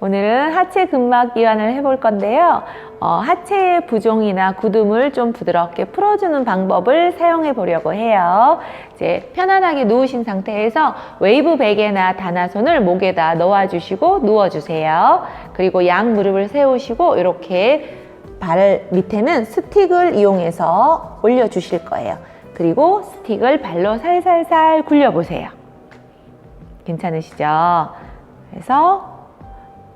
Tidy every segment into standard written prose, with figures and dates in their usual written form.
오늘은 하체 근막 이완을 해볼 건데요. 하체의 부종이나 굳음을 좀 부드럽게 풀어주는 방법을 사용해 보려고 해요. 이제 편안하게 누우신 상태에서 웨이브 베개나 다나손을 목에다 넣어주시고 누워주세요. 그리고 양 무릎을 세우시고 이렇게 발 밑에는 스틱을 이용해서 올려주실 거예요. 그리고 스틱을 발로 살살살 굴려보세요. 괜찮으시죠? 그래서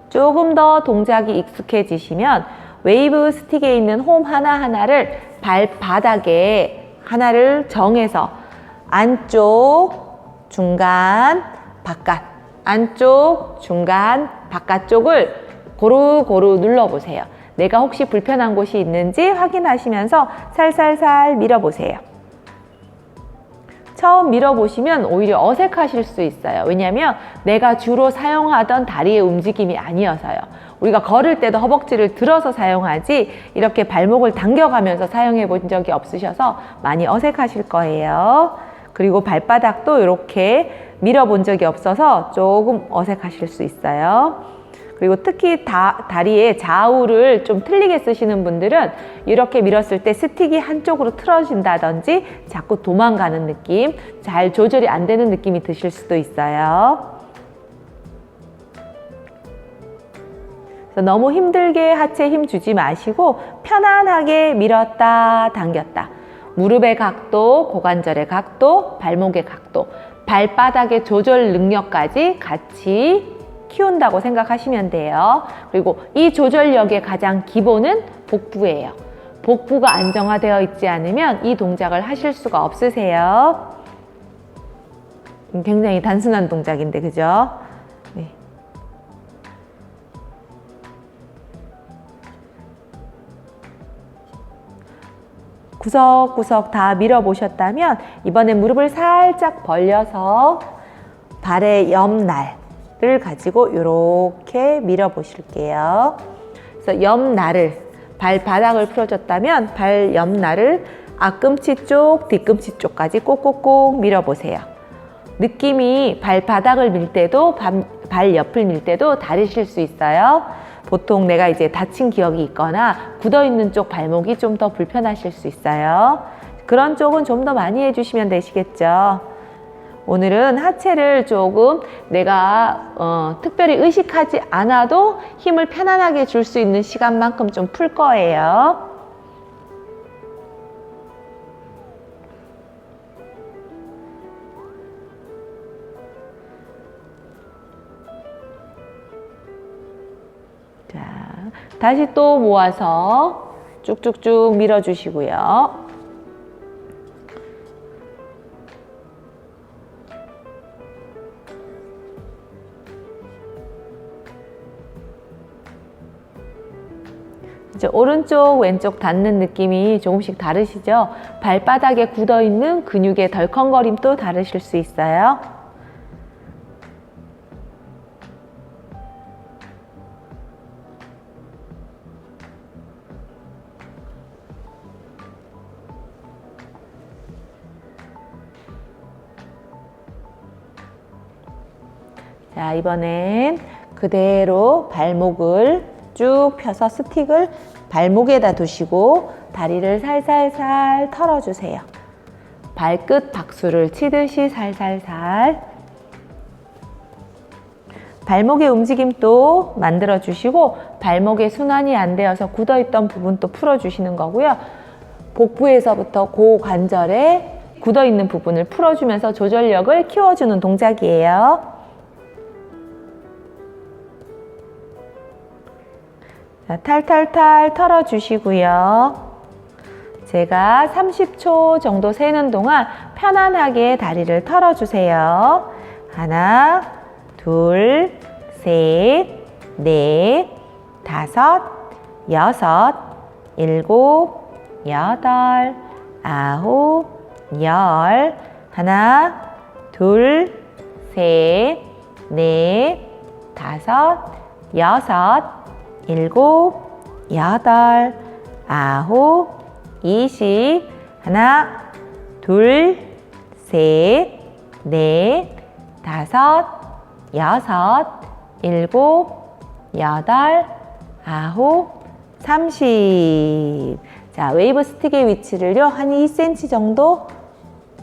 조금 더 동작이 익숙해지시면 웨이브 스틱에 있는 홈 하나하나를 발바닥에 하나를 정해서 안쪽, 중간, 바깥, 안쪽, 중간, 바깥 쪽을 고루고루 눌러보세요. 내가 혹시 불편한 곳이 있는지 확인하시면서 살살살 밀어보세요. 처음 밀어보시면 오히려 어색하실 수 있어요. 왜냐하면 내가 주로 사용하던 다리의 움직임이 아니어서요. 우리가 걸을 때도 허벅지를 들어서 사용하지 이렇게 발목을 당겨가면서 사용해 본 적이 없으셔서 많이 어색하실 거예요. 그리고 발바닥도 이렇게 밀어본 적이 없어서 조금 어색하실 수 있어요. 그리고 특히 다리의 좌우를 좀 틀리게 쓰시는 분들은 이렇게 밀었을 때 스틱이 한쪽으로 틀어진다든지 자꾸 도망가는 느낌, 잘 조절이 안 되는 느낌이 드실 수도 있어요. 그래서 너무 힘들게 하체에 힘 주지 마시고 편안하게 밀었다 당겼다. 무릎의 각도, 고관절의 각도, 발목의 각도, 발바닥의 조절 능력까지 같이 키운다고 생각하시면 돼요. 그리고 이 조절력의 가장 기본은 복부예요. 복부가 안정화되어 있지 않으면 이 동작을 하실 수가 없으세요. 굉장히 단순한 동작인데, 그죠? 네. 구석구석 다 밀어보셨다면 이번엔 무릎을 살짝 벌려서 발의 옆날 를 가지고 이렇게 밀어 보실게요. 그래서 옆날을 발바닥을 풀어줬다면 발 옆날을 앞꿈치 쪽, 뒤꿈치 쪽까지 꼭꼭꼭 밀어 보세요. 느낌이 발바닥을 밀 때도 발 옆을 밀 때도 다르실 수 있어요. 보통 내가 이제 다친 기억이 있거나 굳어 있는 쪽 발목이 좀 더 불편하실 수 있어요. 그런 쪽은 좀 더 많이 해주시면 되시겠죠. 오늘은 하체를 조금 내가 특별히 의식하지 않아도 힘을 편안하게 줄 수 있는 시간만큼 좀 풀 거예요. 자, 다시 또 모아서 쭉쭉쭉 밀어주시고요. 이제 오른쪽 왼쪽 닿는 느낌이 조금씩 다르시죠? 발바닥에 굳어있는 근육의 덜컹거림도 다르실 수 있어요. 자, 이번엔 그대로 발목을 쭉 펴서 스틱을 발목에다 두시고 다리를 살살살 털어주세요. 발끝 박수를 치듯이 살살살. 발목의 움직임도 만들어주시고 발목에 순환이 안 되어서 굳어있던 부분도 풀어주시는 거고요. 복부에서부터 고관절에 굳어있는 부분을 풀어주면서 조절력을 키워주는 동작이에요. 자, 탈탈탈 털어주시고요. 제가 30초 정도 세는 동안 편안하게 다리를 털어주세요. 하나, 둘, 셋, 넷, 다섯, 여섯, 일곱, 여덟, 아홉, 열. 하나, 둘, 셋, 넷, 다섯, 여섯, 일곱, 여덟, 아홉, 20. 하나, 둘, 셋, 넷, 다섯, 여섯, 일곱, 8, 9, 30. 자, 웨이브 스틱의 위치를요, 한 2cm 정도,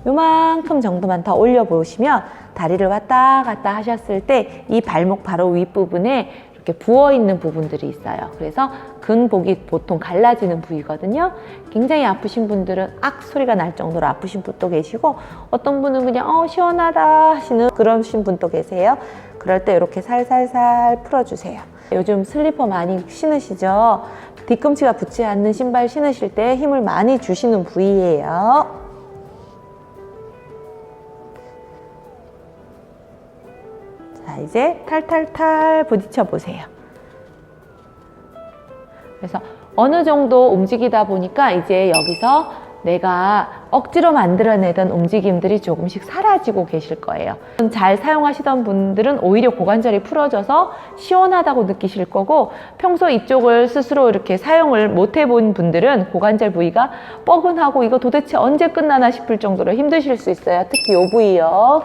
요만큼 정도만 더 올려보시면 다리를 왔다 갔다 하셨을 때 이 발목 바로 윗부분에 이렇게 부어있는 부분들이 있어요. 그래서 근복이 보통 갈라지는 부위거든요. 굉장히 아프신 분들은 악 소리가 날 정도로 아프신 분도 계시고, 어떤 분은 그냥 시원하다 하시는 그러신 분도 계세요. 그럴 때 이렇게 살살살 풀어주세요. 요즘 슬리퍼 많이 신으시죠? 뒤꿈치가 붙지 않는 신발 신으실 때 힘을 많이 주시는 부위예요. 자, 이제 탈탈탈 부딪혀 보세요. 그래서 어느 정도 움직이다 보니까 이제 여기서 내가 억지로 만들어내던 움직임들이 조금씩 사라지고 계실 거예요. 잘 사용하시던 분들은 오히려 고관절이 풀어져서 시원하다고 느끼실 거고, 평소 이쪽을 스스로 이렇게 사용을 못 해본 분들은 고관절 부위가 뻐근하고 이거 도대체 언제 끝나나 싶을 정도로 힘드실 수 있어요. 특히 이 부위요.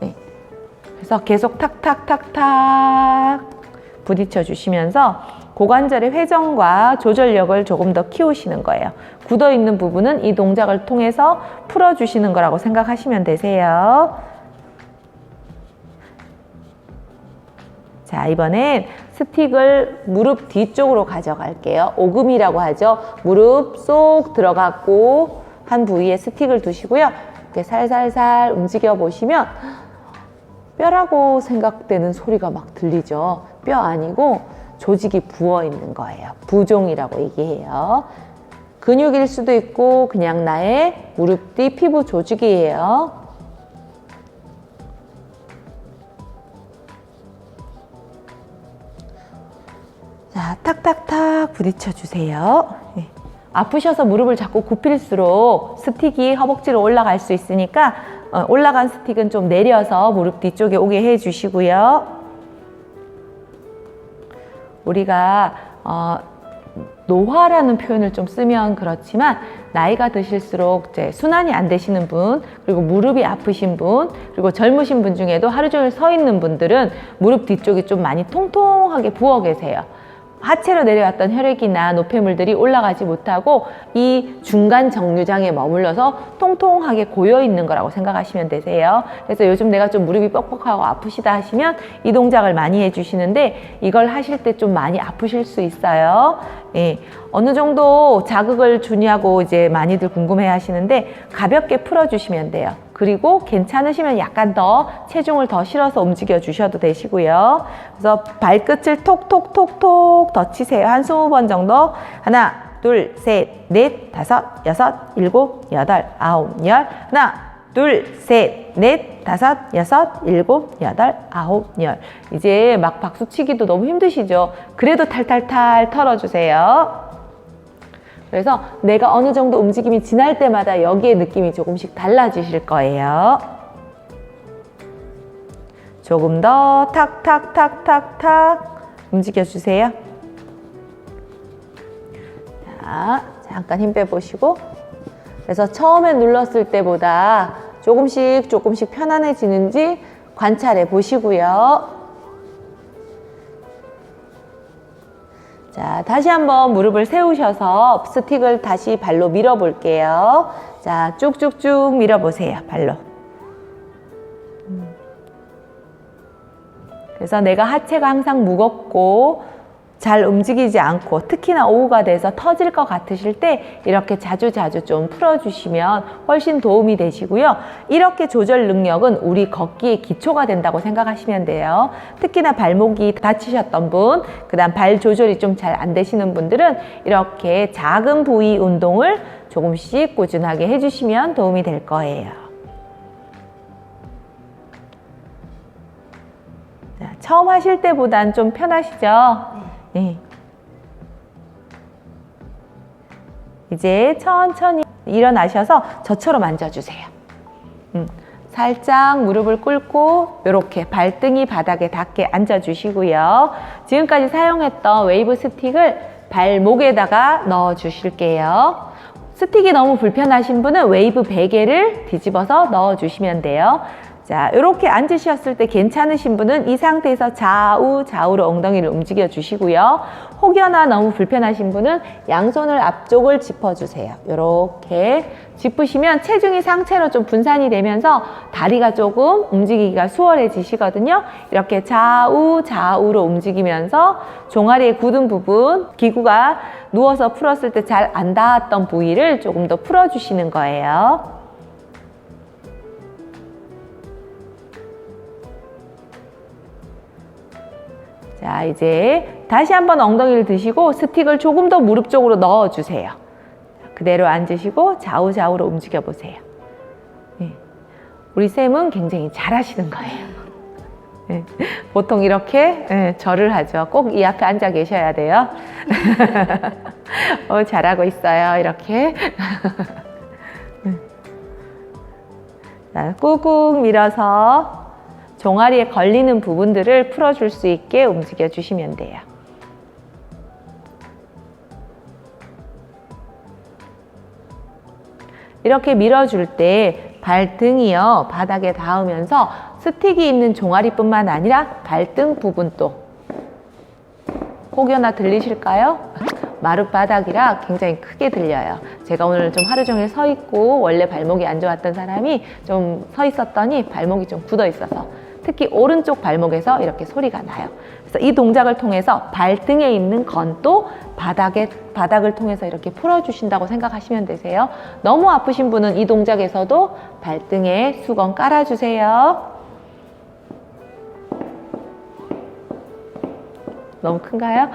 네. 그래서 계속 탁탁탁탁 부딪혀 주시면서 고관절의 회전과 조절력을 조금 더 키우시는 거예요. 굳어있는 부분은 이 동작을 통해서 풀어주시는 거라고 생각하시면 되세요. 자, 이번엔 스틱을 무릎 뒤쪽으로 가져갈게요. 오금이라고 하죠. 무릎 쏙 들어갔고 한 부위에 스틱을 두시고요. 이렇게 살살살 움직여 보시면 뼈라고 생각되는 소리가 막 들리죠. 뼈 아니고 조직이 부어 있는 거예요. 부종이라고 얘기해요. 근육일 수도 있고 그냥 나의 무릎 뒤 피부 조직이에요. 자, 탁탁탁 부딪혀 주세요. 네. 아프셔서 무릎을 자꾸 굽힐수록 스틱이 허벅지로 올라갈 수 있으니까 올라간 스틱은 좀 내려서 무릎 뒤쪽에 오게 해 주시고요. 우리가 노화라는 표현을 좀 쓰면 그렇지만, 나이가 드실수록 이제 순환이 안 되시는 분, 그리고 무릎이 아프신 분, 그리고 젊으신 분 중에도 하루 종일 서 있는 분들은 무릎 뒤쪽이 좀 많이 통통하게 부어 계세요. 하체로 내려왔던 혈액이나 노폐물들이 올라가지 못하고 이 중간 정류장에 머물러서 통통하게 고여 있는 거라고 생각하시면 되세요. 그래서 요즘 내가 좀 무릎이 뻑뻑하고 아프시다 하시면 이 동작을 많이 해주시는데, 이걸 하실 때 좀 많이 아프실 수 있어요. 예, 어느 정도 자극을 주냐고 이제 많이들 궁금해 하시는데, 가볍게 풀어주시면 돼요. 그리고 괜찮으시면 약간 더 체중을 더 실어서 움직여 주셔도 되시고요. 그래서 발끝을 톡톡톡톡 더 치세요. 한 20번 정도. 하나, 둘, 셋, 넷, 다섯, 여섯, 일곱, 여덟, 아홉, 열. 하나, 둘, 셋, 넷, 다섯, 여섯, 일곱, 여덟, 아홉, 열. 이제 막 박수치기도 너무 힘드시죠? 그래도 탈탈탈 털어주세요. 그래서 내가 어느 정도 움직임이 지날 때마다 여기에 느낌이 조금씩 달라지실 거예요. 조금 더 탁탁탁탁탁 움직여주세요. 자, 잠깐 힘 빼보시고. 그래서 처음에 눌렀을 때보다 조금씩 편안해지는지 관찰해 보시고요. 자, 다시 한번 무릎을 세우셔서 스틱을 다시 발로 밀어 볼게요. 자, 쭉쭉쭉 밀어 보세요, 발로. 그래서 내가 하체가 항상 무겁고 잘 움직이지 않고, 특히나 오후가 돼서 터질 것 같으실 때 이렇게 자주자주 좀 풀어주시면 훨씬 도움이 되시고요. 이렇게 조절 능력은 우리 걷기의 기초가 된다고 생각하시면 돼요. 특히나 발목이 다치셨던 분, 그 다음 발 조절이 좀 잘 안 되시는 분들은 이렇게 작은 부위 운동을 조금씩 꾸준하게 해주시면 도움이 될 거예요. 자, 처음 하실 때보단 좀 편하시죠? 네. 이제 천천히 일어나셔서 저처럼 앉아주세요. 살짝 무릎을 꿇고 이렇게 발등이 바닥에 닿게 앉아주시고요. 지금까지 사용했던 웨이브 스틱을 발목에다가 넣어 주실게요. 스틱이 너무 불편하신 분은 웨이브 베개를 뒤집어서 넣어 주시면 돼요. 자, 이렇게 앉으셨을 때 괜찮으신 분은 이 상태에서 좌우로 엉덩이를 움직여 주시고요. 혹여나 너무 불편하신 분은 양손을 앞쪽을 짚어주세요. 이렇게 짚으시면 체중이 상체로 좀 분산이 되면서 다리가 조금 움직이기가 수월해지시거든요. 이렇게 좌우로 움직이면서 종아리의 굳은 부분, 기구가 누워서 풀었을 때 잘 안 닿았던 부위를 조금 더 풀어주시는 거예요. 자, 이제 다시 한번 엉덩이를 드시고 스틱을 조금 더 무릎 쪽으로 넣어주세요. 그대로 앉으시고 좌우로 움직여 보세요. 네. 우리 쌤은 굉장히 잘하시는 거예요. 네. 보통 이렇게 절을 하죠. 꼭 이 앞에 앉아 계셔야 돼요. 잘하고 있어요. 이렇게. 자, 꾹꾹 밀어서 종아리에 걸리는 부분들을 풀어줄 수 있게 움직여 주시면 돼요. 이렇게 밀어줄 때 발등이요, 바닥에 닿으면서 스틱이 있는 종아리뿐만 아니라 발등 부분도 혹여나 들리실까요? 마룻바닥이라 굉장히 크게 들려요. 제가 오늘 좀 하루 종일 서 있고 원래 발목이 안 좋았던 사람이 좀 서 있었더니 발목이 좀 굳어 있어서 특히 오른쪽 발목에서 이렇게 소리가 나요. 그래서 이 동작을 통해서 발등에 있는 건도 바닥을 통해서 이렇게 풀어주신다고 생각하시면 되세요. 너무 아프신 분은 이 동작에서도 발등에 수건 깔아주세요. 너무 큰가요?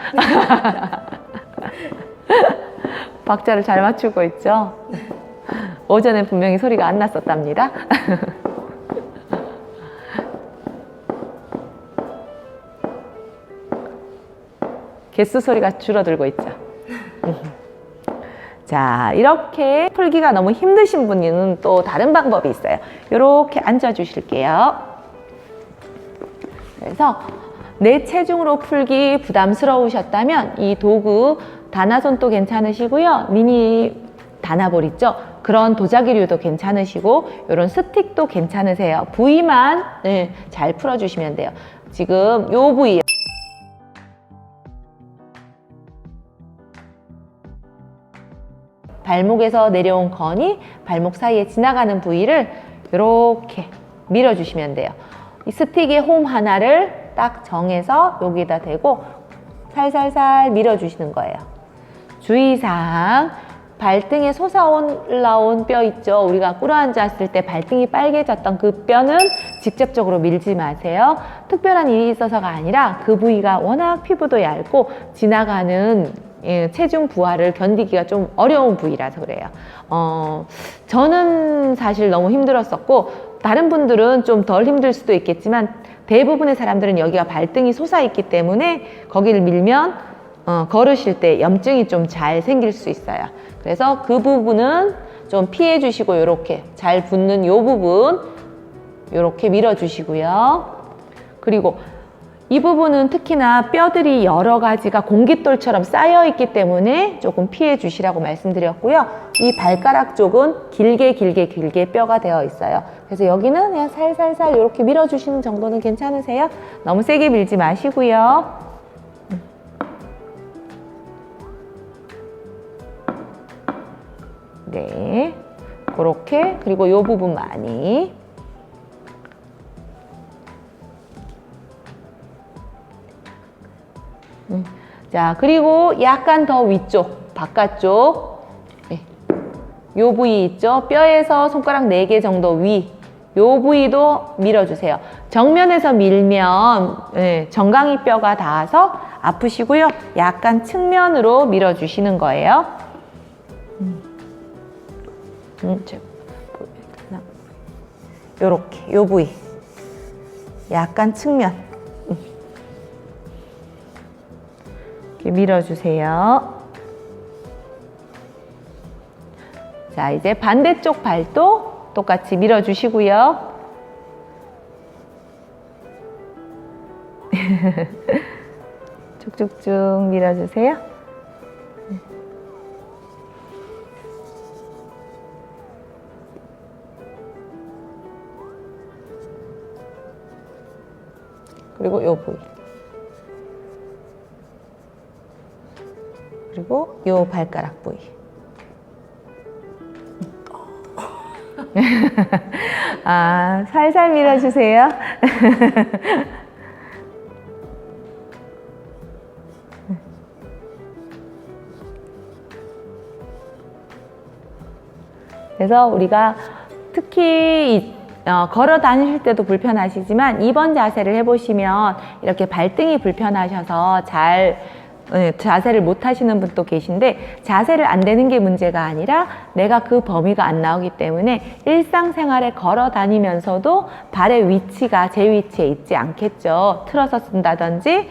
박자를 잘 맞추고 있죠? 오전에 분명히 소리가 안 났었답니다. 개수 소리가 줄어들고 있죠. 자, 이렇게 풀기가 너무 힘드신 분은 또 다른 방법이 있어요. 이렇게 앉아 주실게요. 그래서 내 체중으로 풀기 부담스러우셨다면 이 도구 다나손도 괜찮으시고요. 미니 다나볼 있죠? 그런 도자기류도 괜찮으시고 이런 스틱도 괜찮으세요. 부위만 잘 풀어주시면 돼요. 지금 요 부위 발목에서 내려온 건이 발목 사이에 지나가는 부위를 이렇게 밀어주시면 돼요. 이 스틱의 홈 하나를 딱 정해서 여기다 대고 살살살 밀어주시는 거예요. 주의사항, 발등에 솟아올라온 뼈 있죠? 우리가 꿇어앉았을 때 발등이 빨개졌던 그 뼈는 직접적으로 밀지 마세요. 특별한 일이 있어서가 아니라 그 부위가 워낙 피부도 얇고 지나가는 체중 부하를 견디기가 좀 어려운 부위라서 그래요. 저는 사실 너무 힘들었었고 다른 분들은 좀 덜 힘들 수도 있겠지만 대부분의 사람들은 여기가 발등이 솟아있기 때문에 거기를 밀면 걸으실 때 염증이 좀 잘 생길 수 있어요. 그래서 그 부분은 좀 피해 주시고 이렇게 잘 붙는 이 부분 이렇게 밀어 주시고요. 그리고 이 부분은 특히나 뼈들이 여러 가지가 공깃돌처럼 쌓여 있기 때문에 조금 피해 주시라고 말씀드렸고요. 이 발가락 쪽은 길게 뼈가 되어 있어요. 그래서 여기는 그냥 살살살 이렇게 밀어주시는 정도는 괜찮으세요? 너무 세게 밀지 마시고요. 네, 그렇게. 그리고 이 부분 많이. 자, 그리고 약간 더 위쪽, 바깥쪽, 요 부위 있죠? 뼈에서 손가락 4개 정도 위, 요 부위도 밀어주세요. 정면에서 밀면 정강이 뼈가 닿아서 아프시고요. 약간 측면으로 밀어주시는 거예요. 요렇게, 요 부위. 약간 측면. 이렇게 밀어주세요. 자, 이제 반대쪽 발도 똑같이 밀어주시고요. 쭉쭉쭉 밀어주세요. 그리고 요 부위. 그리고 요 발가락 부위. 아, 살살 밀어주세요. 그래서 우리가 특히 걸어 다니실 때도 불편하시지만 이번 자세를 해보시면 이렇게 발등이 불편하셔서 잘 자세를 못 하시는 분도 계신데, 자세를 안 되는 게 문제가 아니라 내가 그 범위가 안 나오기 때문에 일상생활에 걸어 다니면서도 발의 위치가 제 위치에 있지 않겠죠. 틀어서 쓴다든지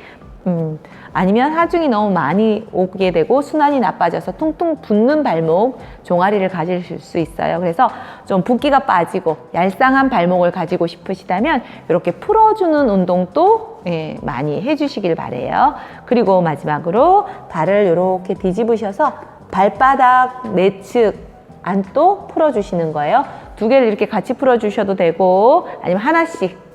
아니면 하중이 너무 많이 오게 되고 순환이 나빠져서 퉁퉁 붓는 발목, 종아리를 가지실 수 있어요. 그래서 좀 붓기가 빠지고 얄쌍한 발목을 가지고 싶으시다면 이렇게 풀어주는 운동도 많이 해주시길 바래요. 그리고 마지막으로 발을 이렇게 뒤집으셔서 발바닥 내측 안도 풀어주시는 거예요. 두 개를 이렇게 같이 풀어주셔도 되고 아니면 하나씩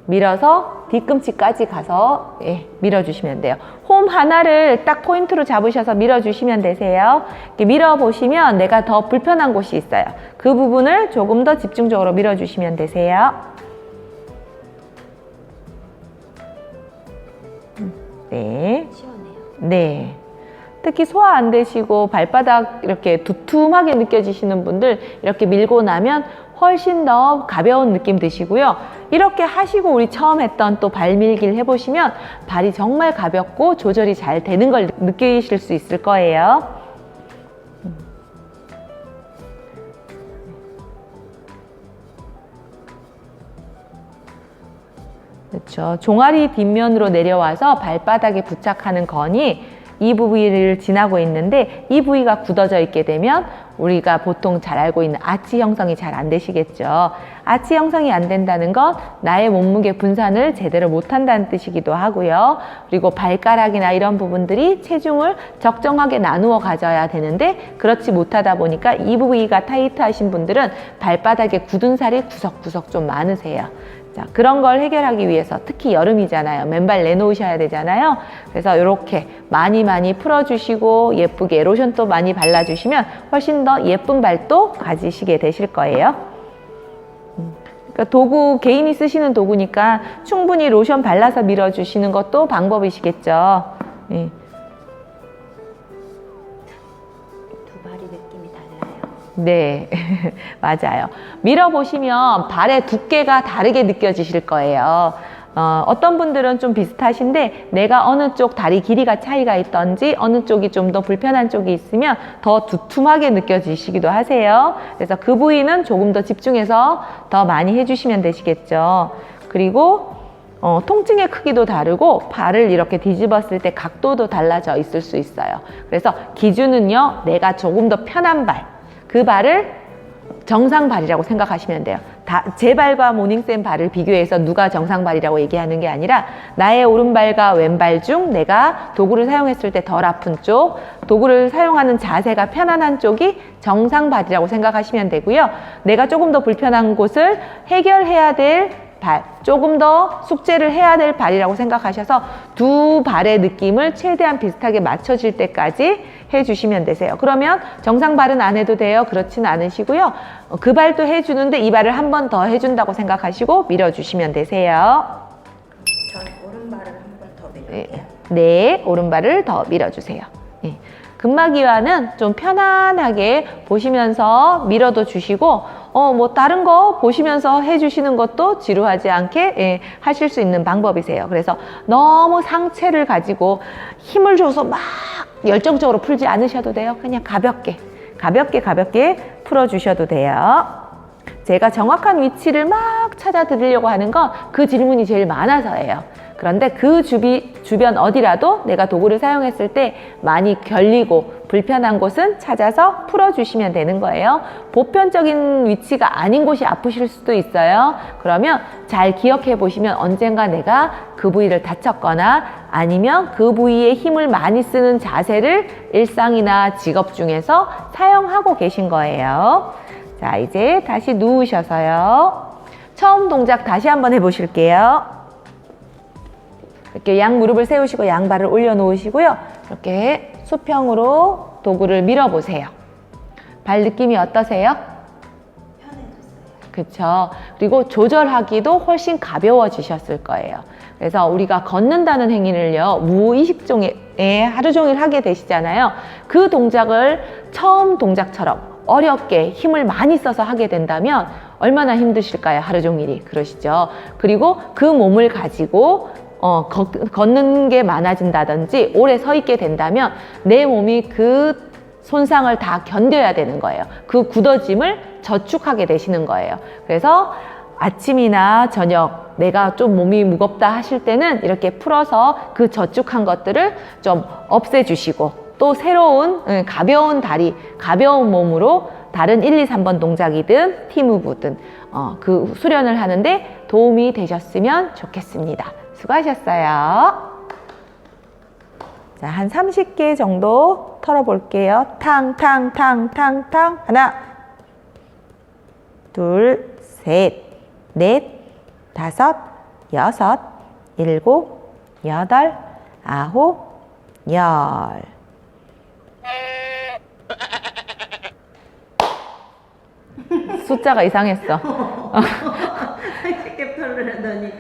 밀어서 뒤꿈치까지 가서 밀어주시면 돼요. 홈 하나를 딱 포인트로 잡으셔서 밀어주시면 되세요. 이렇게 밀어보시면 내가 더 불편한 곳이 있어요. 그 부분을 조금 더 집중적으로 밀어주시면 되세요. 네. 시원해요. 네. 특히 소화 안 되시고 발바닥 이렇게 두툼하게 느껴지시는 분들 이렇게 밀고 나면 훨씬 더 가벼운 느낌 드시고요. 이렇게 하시고 우리 처음 했던 또 발 밀기를 해보시면 발이 정말 가볍고 조절이 잘 되는 걸 느끼실 수 있을 거예요. 그렇죠. 종아리 뒷면으로 내려와서 발바닥에 부착하는 건이 이 부위를 지나고 있는데, 이 부위가 굳어져 있게 되면 우리가 보통 잘 알고 있는 아치 형성이 잘 안 되시겠죠. 아치 형성이 안 된다는 건 나의 몸무게 분산을 제대로 못한다는 뜻이기도 하고요. 그리고 발가락이나 이런 부분들이 체중을 적정하게 나누어 가져야 되는데 그렇지 못하다 보니까 이 부위가 타이트하신 분들은 발바닥에 굳은 살이 구석구석 좀 많으세요. 자, 그런 걸 해결하기 위해서 특히 여름이잖아요. 맨발 내놓으셔야 되잖아요. 그래서 이렇게 많이 풀어주시고 예쁘게 로션도 많이 발라주시면 훨씬 더 예쁜 발도 가지시게 되실 거예요. 그러니까 도구, 개인이 쓰시는 도구니까 충분히 로션 발라서 밀어주시는 것도 방법이시겠죠. 네. 두 발이 느낌이 달라요. 네, 맞아요. 밀어보시면 발의 두께가 다르게 느껴지실 거예요. 어떤 분들은 좀 비슷하신데 내가 어느 쪽 다리 길이가 차이가 있던지 어느 쪽이 좀 더 불편한 쪽이 있으면 더 두툼하게 느껴지시기도 하세요. 그래서 그 부위는 조금 더 집중해서 더 많이 해주시면 되시겠죠. 그리고 통증의 크기도 다르고 발을 이렇게 뒤집었을 때 각도도 달라져 있을 수 있어요. 그래서 기준은요, 내가 조금 더 편한 발, 그 발을 정상발이라고 생각하시면 돼요. 제 발과 모닝쌤 발을 비교해서 누가 정상발이라고 얘기하는 게 아니라 나의 오른발과 왼발 중 내가 도구를 사용했을 때 덜 아픈 쪽, 도구를 사용하는 자세가 편안한 쪽이 정상발이라고 생각하시면 되고요. 내가 조금 더 불편한 곳을 해결해야 될 발, 조금 더 숙제를 해야 될 발이라고 생각하셔서 두 발의 느낌을 최대한 비슷하게 맞춰질 때까지 해주시면 되세요. 그러면 정상 발은 안 해도 돼요. 그렇지는 않으시고요. 그 발도 해주는데 이 발을 한 번 더 해준다고 생각하시고 밀어주시면 되세요. 전 오른발을 한 번 더 밀을게요. 네, 오른발을 더 밀어주세요. 네. 근막이완은 좀 편안하게 보시면서 밀어도 주시고 뭐 다른 거 보시면서 해주시는 것도 지루하지 않게 하실 수 있는 방법이세요. 그래서 너무 상체를 가지고 힘을 줘서 막 열정적으로 풀지 않으셔도 돼요. 그냥 가볍게 풀어주셔도 돼요. 제가 정확한 위치를 막 찾아드리려고 하는 건 그 질문이 제일 많아서예요. 그런데 그 주변 어디라도 내가 도구를 사용했을 때 많이 결리고 불편한 곳은 찾아서 풀어주시면 되는 거예요. 보편적인 위치가 아닌 곳이 아프실 수도 있어요. 그러면 잘 기억해 보시면 언젠가 내가 그 부위를 다쳤거나 아니면 그 부위에 힘을 많이 쓰는 자세를 일상이나 직업 중에서 사용하고 계신 거예요. 자, 이제 다시 누우셔서요. 처음 동작 다시 한번 해보실게요. 이렇게 양 무릎을 세우시고 양발을 올려놓으시고요. 이렇게 수평으로 도구를 밀어보세요. 발 느낌이 어떠세요? 편해졌어요. 그쵸. 그리고 조절하기도 훨씬 가벼워지셨을 거예요. 그래서 우리가 걷는다는 행위를요, 무의식 중에 하루 종일 하게 되시잖아요. 그 동작을 처음 동작처럼 어렵게 힘을 많이 써서 하게 된다면 얼마나 힘드실까요? 하루 종일이. 그러시죠. 그리고 그 몸을 가지고 걷는 게 많아진다든지 오래 서 있게 된다면 내 몸이 그 손상을 다 견뎌야 되는 거예요. 그 굳어짐을 저축하게 되시는 거예요. 그래서 아침이나 저녁 내가 좀 몸이 무겁다 하실 때는 이렇게 풀어서 그 저축한 것들을 좀 없애주시고 또 새로운 가벼운 다리, 가벼운 몸으로 다른 1, 2, 3번 동작이든 티무브든 그 수련을 하는데 도움이 되셨으면 좋겠습니다. 수고하셨어요. 자, 한 30개 정도 털어볼게요. 탕탕탕탕탕 하나, 둘, 셋, 넷, 다섯, 여섯, 일곱, 여덟, 아홉, 열. 숫자가 이상했어. 30개 털으려더니